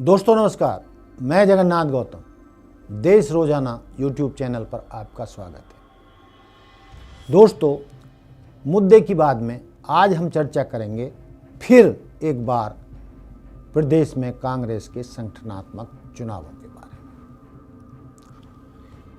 दोस्तों नमस्कार, मैं जगन्नाथ गौतम देश रोजाना यूट्यूब चैनल पर आपका स्वागत है। दोस्तों, मुद्दे की बात में आज हम चर्चा करेंगे फिर एक बार प्रदेश में कांग्रेस के संगठनात्मक चुनावों के बारे में।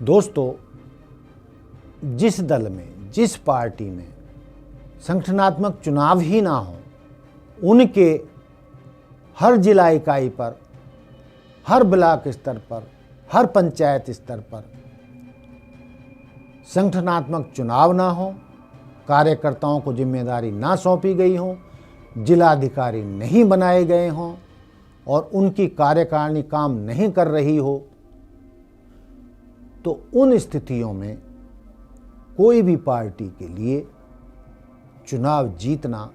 दोस्तों, जिस दल में, जिस पार्टी में संगठनात्मक चुनाव ही ना हो, उनके हर जिला इकाई पर, हर ब्लॉक स्तर पर, हर पंचायत स्तर पर संगठनात्मक चुनाव ना हो, कार्यकर्ताओं को जिम्मेदारी ना सौंपी गई हो, जिलाधिकारी नहीं बनाए गए हों और उनकी कार्यकारिणी काम नहीं कर रही हो, तो उन स्थितियों में कोई भी पार्टी के लिए चुनाव जीतना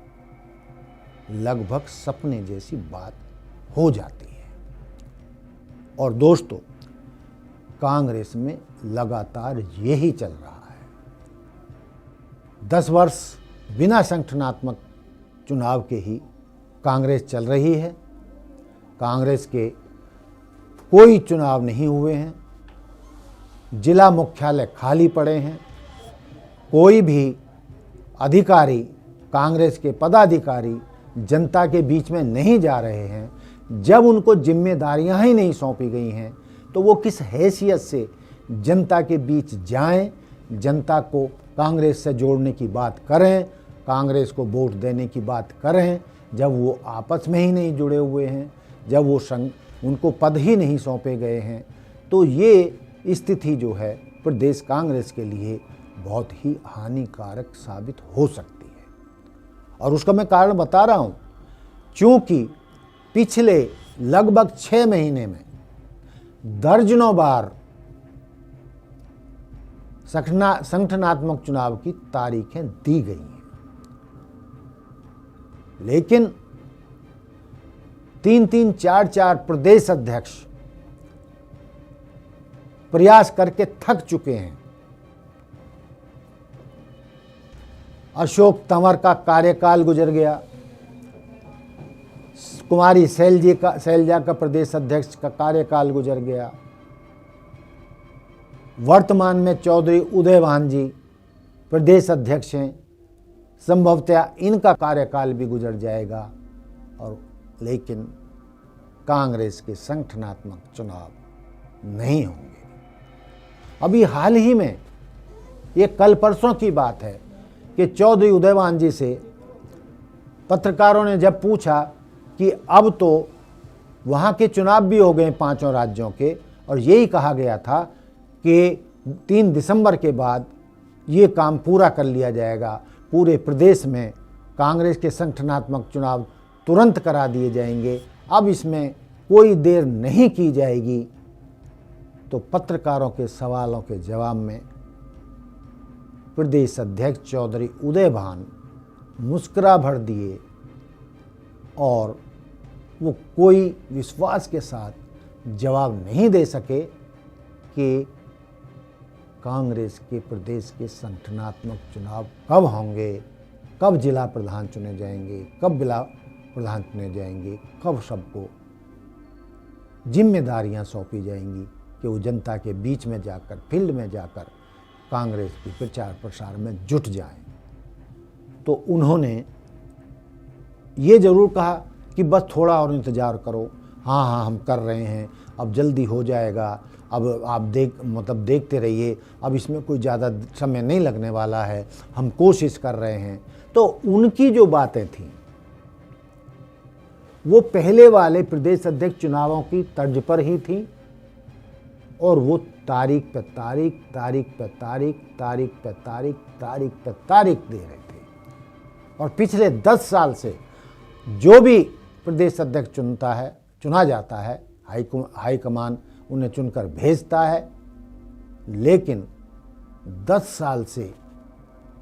लगभग सपने जैसी बात हो जाती है। और दोस्तों, कांग्रेस में लगातार यही चल रहा है। 10 वर्ष बिना संगठनात्मक चुनाव के ही कांग्रेस चल रही है। कांग्रेस के कोई चुनाव नहीं हुए हैं, जिला मुख्यालय खाली पड़े हैं, कोई भी अधिकारी, कांग्रेस के पदाधिकारी जनता के बीच में नहीं जा रहे हैं। जब उनको जिम्मेदारियां ही नहीं सौंपी गई हैं तो वो किस हैसियत से जनता के बीच जाएं, जनता को कांग्रेस से जोड़ने की बात करें, कांग्रेस को वोट देने की बात करें, जब वो आपस में ही नहीं जुड़े हुए हैं, जब वो उनको पद ही नहीं सौंपे गए हैं। तो ये स्थिति जो है प्रदेश कांग्रेस के लिए बहुत ही हानिकारक साबित हो सकती है। और उसका मैं कारण बता रहा हूँ, क्योंकि पिछले लगभग 6 महीने में दर्जनों बार संगठनात्मक चुनाव की तारीखें दी गई हैं, लेकिन 3-3, 4-4 प्रदेश अध्यक्ष प्रयास करके थक चुके हैं। अशोक तंवर का कार्यकाल गुजर गया, कुमारी शैलजा का प्रदेश अध्यक्ष का कार्यकाल गुजर गया, वर्तमान में चौधरी उदयभान जी प्रदेश अध्यक्ष हैं, संभवतः इनका कार्यकाल भी गुजर जाएगा। और लेकिन कांग्रेस के संगठनात्मक चुनाव नहीं होंगे। अभी हाल ही में, ये कल परसों की बात है कि चौधरी उदयभान जी से पत्रकारों ने जब पूछा कि अब तो वहाँ के चुनाव भी हो गए 5 राज्यों के, और यही कहा गया था कि 3 दिसंबर के बाद ये काम पूरा कर लिया जाएगा, पूरे प्रदेश में कांग्रेस के संगठनात्मक चुनाव तुरंत करा दिए जाएंगे, अब इसमें कोई देर नहीं की जाएगी। तो पत्रकारों के सवालों के जवाब में प्रदेश अध्यक्ष चौधरी उदयभान मुस्कुरा भर दिए और वो कोई विश्वास के साथ जवाब नहीं दे सके कि कांग्रेस के प्रदेश के संगठनात्मक चुनाव कब होंगे, कब जिला प्रधान चुने जाएंगे, कब ब्लॉक प्रधान चुने जाएंगे, कब सबको जिम्मेदारियां सौंपी जाएंगी कि वो जनता के बीच में जाकर, फील्ड में जाकर कांग्रेस के प्रचार प्रसार में जुट जाएं। तो उन्होंने ये जरूर कहा कि बस थोड़ा और इंतज़ार करो, हाँ हम कर रहे हैं, अब जल्दी हो जाएगा, अब आप देखते रहिए, अब इसमें कोई ज़्यादा समय नहीं लगने वाला है, हम कोशिश कर रहे हैं। तो उनकी जो बातें थीं वो पहले वाले प्रदेश अध्यक्ष चुनावों की तर्ज पर ही थी, और वो तारीख पे तारीख, तारीख पे तारीख, तारीख पे तारीख, तारीख पे तारीख दे रहे थे। और पिछले 10 साल से जो भी प्रदेश अध्यक्ष चुना जाता है, हाईकमान उन्हें चुनकर भेजता है, लेकिन 10 साल से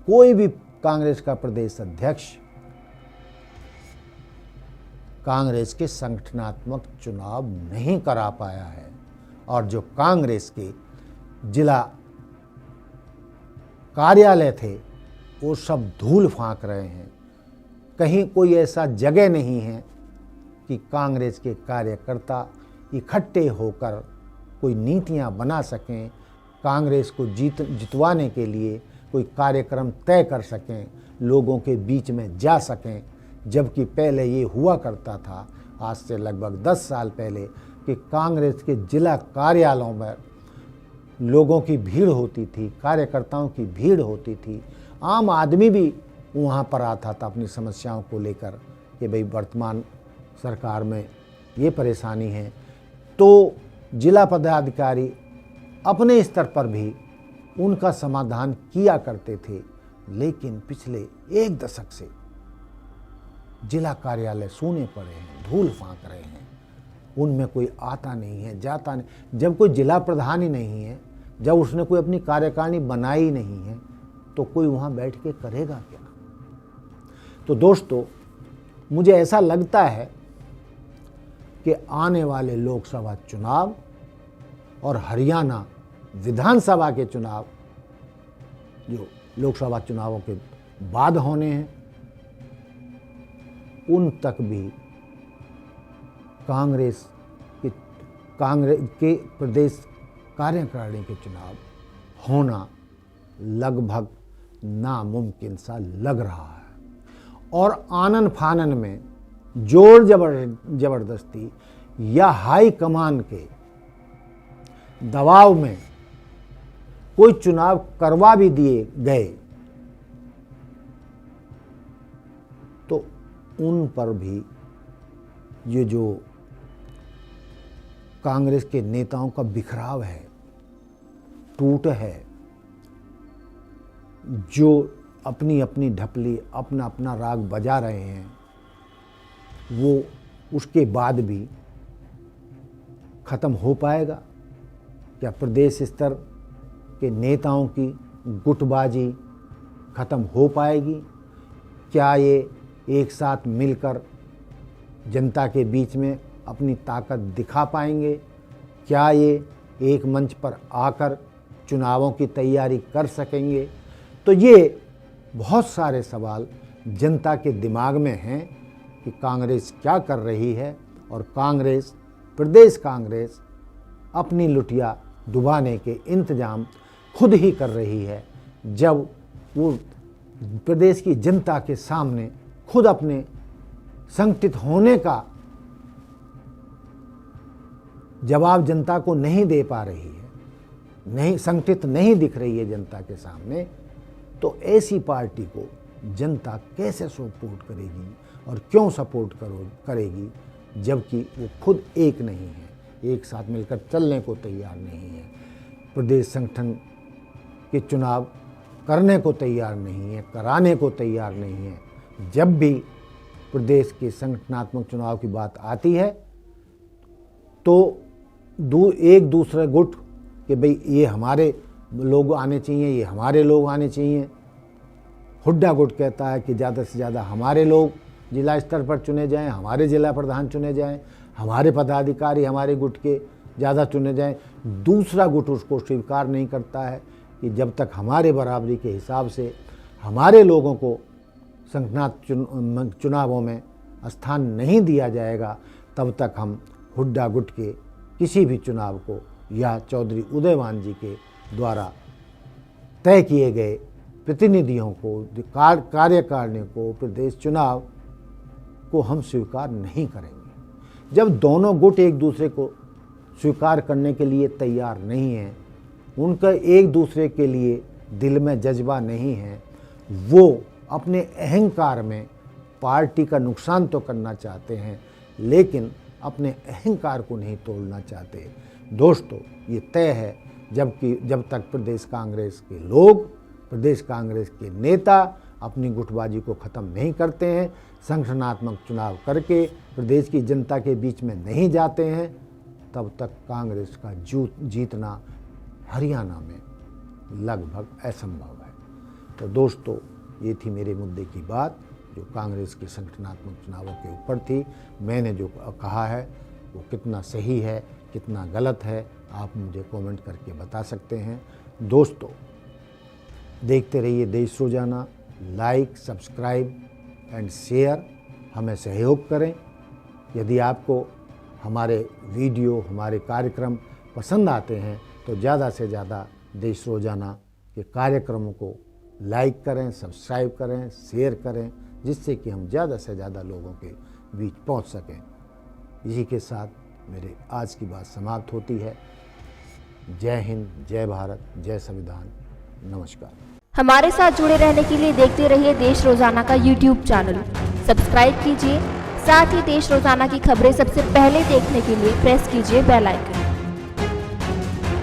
कोई भी कांग्रेस का प्रदेश अध्यक्ष कांग्रेस के संगठनात्मक चुनाव नहीं करा पाया है। और जो कांग्रेस के जिला कार्यालय थे वो सब धूल फांक रहे हैं। कहीं कोई ऐसा जगह नहीं है कि कांग्रेस के कार्यकर्ता इकट्ठे होकर कोई नीतियां बना सकें, कांग्रेस को जितवाने के लिए कोई कार्यक्रम तय कर सकें, लोगों के बीच में जा सकें। जबकि पहले ये हुआ करता था, आज से लगभग 10 साल पहले, कि कांग्रेस के जिला कार्यालयों में लोगों की भीड़ होती थी, कार्यकर्ताओं की भीड़ होती थी, आम आदमी भी वहाँ पर आता था अपनी समस्याओं को लेकर कि भाई वर्तमान सरकार में ये परेशानी है। तो जिला पदाधिकारी अपने स्तर पर भी उनका समाधान किया करते थे। लेकिन पिछले 1 दशक से जिला कार्यालय सूने पड़े हैं, धूल फांक रहे हैं, उनमें कोई आता नहीं है, जाता नहीं। जब कोई जिला प्रधान ही नहीं है, जब उसने कोई अपनी कार्यकारिणी बनाई नहीं है, तो कोई वहाँ बैठ के करेगा क्या? तो दोस्तों, मुझे ऐसा लगता है कि आने वाले लोकसभा चुनाव और हरियाणा विधानसभा के चुनाव, जो लोकसभा चुनावों के बाद होने हैं, उन तक भी कांग्रेस के प्रदेश कार्यकारिणी के चुनाव होना लगभग नामुमकिन सा लग रहा है। और आनन फानन में जोर जबरदस्ती या हाई कमान के दबाव में कोई चुनाव करवा भी दिए गए तो उन पर भी ये जो कांग्रेस के नेताओं का बिखराव है, टूट है, जो अपनी अपनी ढपली, अपना अपना राग बजा रहे हैं, वो उसके बाद भी खत्म हो पाएगा क्या? प्रदेश स्तर के नेताओं की गुटबाजी खत्म हो पाएगी क्या? ये एक साथ मिलकर जनता के बीच में अपनी ताकत दिखा पाएंगे क्या? ये एक मंच पर आकर चुनावों की तैयारी कर सकेंगे? तो ये बहुत सारे सवाल जनता के दिमाग में हैं कि कांग्रेस क्या कर रही है, और कांग्रेस, प्रदेश कांग्रेस अपनी लुटिया डुबाने के इंतजाम खुद ही कर रही है, जब वो प्रदेश की जनता के सामने खुद अपने संगठित होने का जवाब जनता को नहीं दे पा रही है, नहीं संगठित नहीं दिख रही है जनता के सामने, तो ऐसी पार्टी को जनता कैसे सपोर्ट करेगी और क्यों सपोर्ट करेगी, जबकि वो खुद एक नहीं है, एक साथ मिलकर चलने को तैयार नहीं है, प्रदेश संगठन के चुनाव करने को तैयार नहीं है, कराने को तैयार नहीं है। जब भी प्रदेश के संगठनात्मक चुनाव की बात आती है तो एक दूसरे गुट कि भाई ये हमारे लोग आने चाहिए, ये हमारे लोग आने चाहिए। हुड्डा गुट कहता है कि ज़्यादा से ज़्यादा हमारे लोग जिला स्तर पर चुने जाएं, हमारे जिला प्रधान चुने जाएं, हमारे पदाधिकारी हमारे गुट के ज़्यादा चुने जाएं। दूसरा गुट उसको स्वीकार नहीं करता है कि जब तक हमारे बराबरी के हिसाब से हमारे लोगों को संगठनात्मक चुनावों में स्थान नहीं दिया जाएगा, तब तक हम हुड्डा गुट के किसी भी चुनाव को या चौधरी उदयवान जी के द्वारा तय किए गए प्रतिनिधियों को, कार्यकारिणी को, प्रदेश चुनाव को हम स्वीकार नहीं करेंगे। जब दोनों गुट एक दूसरे को स्वीकार करने के लिए तैयार नहीं हैं, उनका एक दूसरे के लिए दिल में जज्बा नहीं है, वो अपने अहंकार में पार्टी का नुकसान तो करना चाहते हैं लेकिन अपने अहंकार को नहीं तोड़ना चाहते। दोस्तों, ये तय है जब तक प्रदेश कांग्रेस के लोग, प्रदेश कांग्रेस के नेता अपनी गुटबाजी को ख़त्म नहीं करते हैं, संगठनात्मक चुनाव करके प्रदेश की जनता के बीच में नहीं जाते हैं, तब तक कांग्रेस का जीतना हरियाणा में लगभग असंभव है। तो दोस्तों, ये थी मेरे मुद्दे की बात जो कांग्रेस के संगठनात्मक चुनावों के ऊपर थी। मैंने जो कहा है वो कितना सही है, कितना गलत है, आप मुझे कमेंट करके बता सकते हैं। दोस्तों, देखते रहिए देश रोजाना, लाइक, सब्सक्राइब एंड शेयर, हमें सहयोग करें। यदि आपको हमारे वीडियो, हमारे कार्यक्रम पसंद आते हैं तो ज़्यादा से ज़्यादा देश रोज़ाना के कार्यक्रमों को लाइक करें, सब्सक्राइब करें, शेयर करें, जिससे कि हम ज़्यादा से ज़्यादा लोगों के बीच पहुंच सकें। इसी के साथ मेरे आज की बात समाप्त होती है। जय हिंद, जय भारत, जय संविधान, नमस्कार। हमारे साथ जुड़े रहने के लिए देखते रहिए देश रोजाना का YouTube चैनल, सब्सक्राइब कीजिए। साथ ही देश रोजाना की खबरें सबसे पहले देखने के लिए प्रेस कीजिए बेल आइकन।